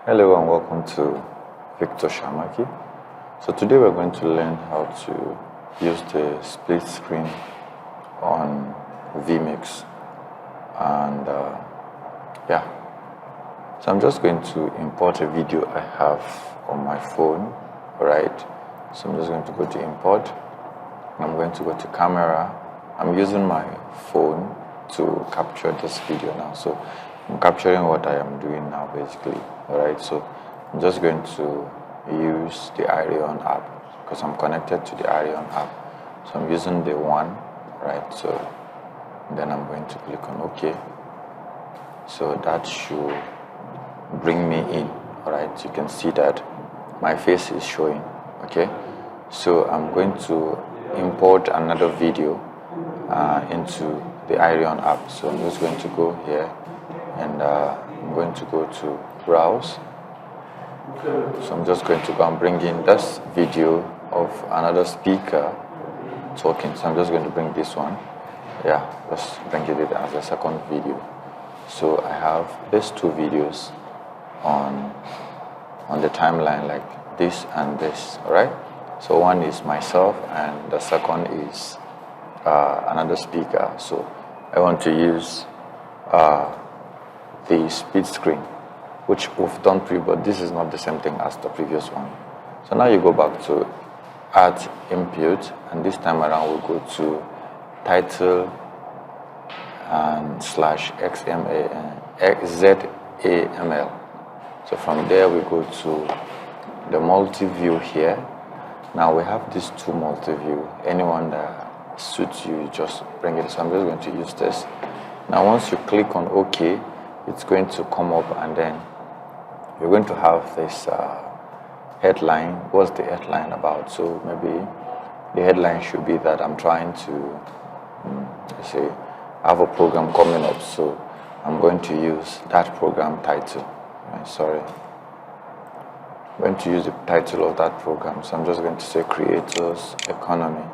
Hello and welcome to Victor Shamaki. So today we're going to learn how to use the split screen on vMix, and yeah, so I'm just going to import a video I have on my phone. Alright, so I'm just going to go to import. I'm going to go to camera. I'm using my phone to capture this video now, so I'm capturing what I am doing now basically. Alright, so I'm just going to use the Ion app because I'm connected to the Ion app. So I'm using the one, right? So then I'm going to click on OK. So that should bring me in. Alright, you can see that my face is showing. Okay, so I'm going to import another video into the Ion app. So I'm just going to go here and I'm going to go to browse. So I'm just going to go and bring in this video of another speaker talking. So I'm just going to bring this one. Yeah, let's bring it as a second video. So I have these two videos on the timeline, like this and this. All right, so one is myself and the second is another speaker. So I want to use the split screen, which we've done previously, but this is not the same thing as the previous one. So now you go back to add input, and this time around we'll go to title and /ZAML. So from there we go to the multi-view here. Now we have these two multi-view. Anyone that suits you, just bring it. So I'm just going to use this. Now once you click on OK, it's going to come up, and then you're going to have this headline. What's the headline about? So maybe the headline should be that I'm trying to say have a program coming up, so I'm going to use that program title. Sorry, I'm going to use the title of that program, so I'm just going to say Creators Economy.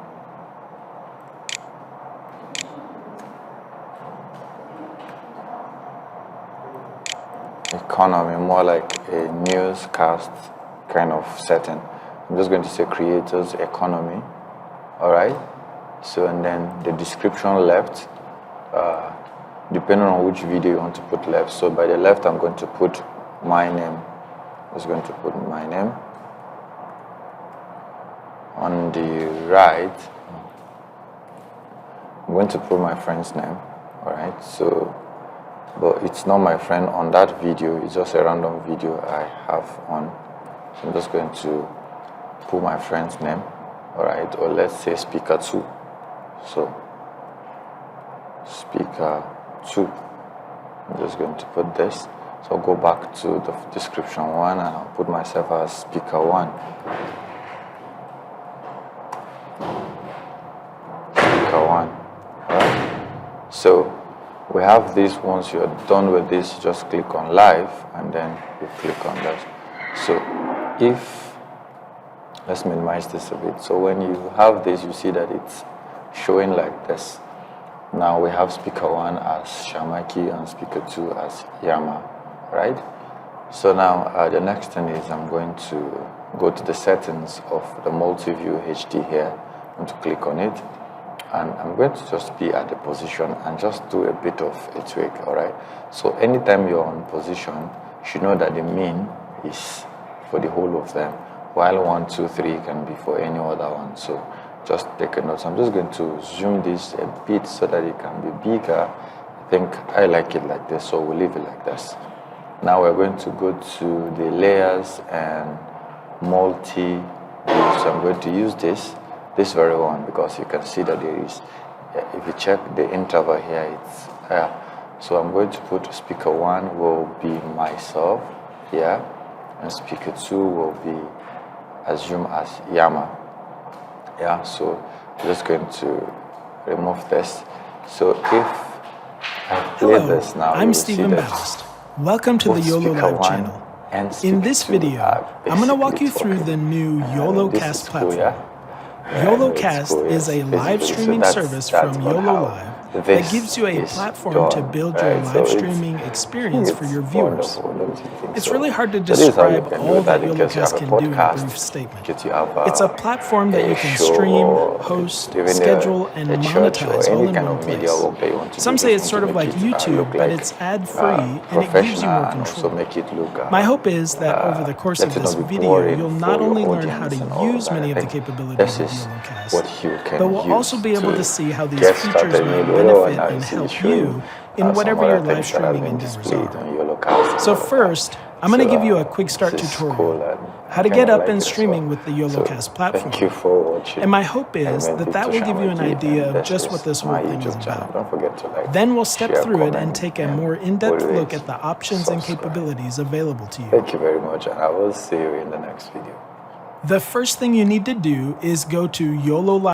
Economy, more like a newscast kind of setting. I'm just going to say Creators Economy. Alright, so and then the description left, depending on which video you want to put left. So by the left I'm going to put my name. I'm just going to put my name. On the right I'm going to put my friend's name. Alright, so but it's not my friend on that video, it's just a random video I have on. So I'm just going to put my friend's name, alright, or let's say speaker 2. So speaker 2. I'm just going to put this. So I'll go back to the description one and I'll put myself as speaker 1. Speaker 1. Alright. So we have this. Once you're done with this, just click on live and then you click on that. So if, let's minimize this a bit. So when you have this, you see that it's showing like this. Now we have speaker 1 as Shamaki and speaker 2 as Yama, right? So now the next thing is I'm going to go to the settings of the MultiView HD here. I'm going to click on it. And I'm going to just be at the position and just do a bit of a tweak. Alright, so anytime you're on position, you should know that the mean is for the whole of them, while 1, 2, 3 can be for any other one. So just take a note. So I'm just going to zoom this a bit so that it can be bigger. I think I like it like this, so we'll leave it like this. Now we're going to go to the layers and multi-view. So I'm going to use this very one, because you can see that there is, if you check the interval here, it's so I'm going to put speaker 1 will be myself here, and speaker 2 will be assumed as Yama. Yeah, so I'm just going to remove this. So if I play this now, I'm Stephen Ballast. Welcome to the YOLO Live channel. In this video, I'm going to walk you through the new YOLOcast platform. YOLOcast is a live streaming service from YOLO Live that gives you a platform to build your live streaming experience for your viewers. It's really hard to describe all that YOLOcast can do in a brief statement. It's a platform that you can stream, host, schedule, and monetize all in one place. Some say it's sort of like YouTube, but it's ad-free and it gives you more control. My hope is that over the course of this video, you'll not only learn how to use many of the capabilities of YOLOcast, but we'll also be able to see how these features might benefit and help you in whatever your live streaming endeavors are. So first, I'm going to give you a quick start tutorial, how to get up and streaming with the YOLOcast platform. Thank you for watching. And my hope is that will give you an idea of just what this whole thing is about. Don't forget to like, Then we'll step share, through it and comment, take a more in-depth always look at the options and subscribe. capabilities available to you. Thank you very much, and I will see you in the next video. The first thing you need to do is go to YOLO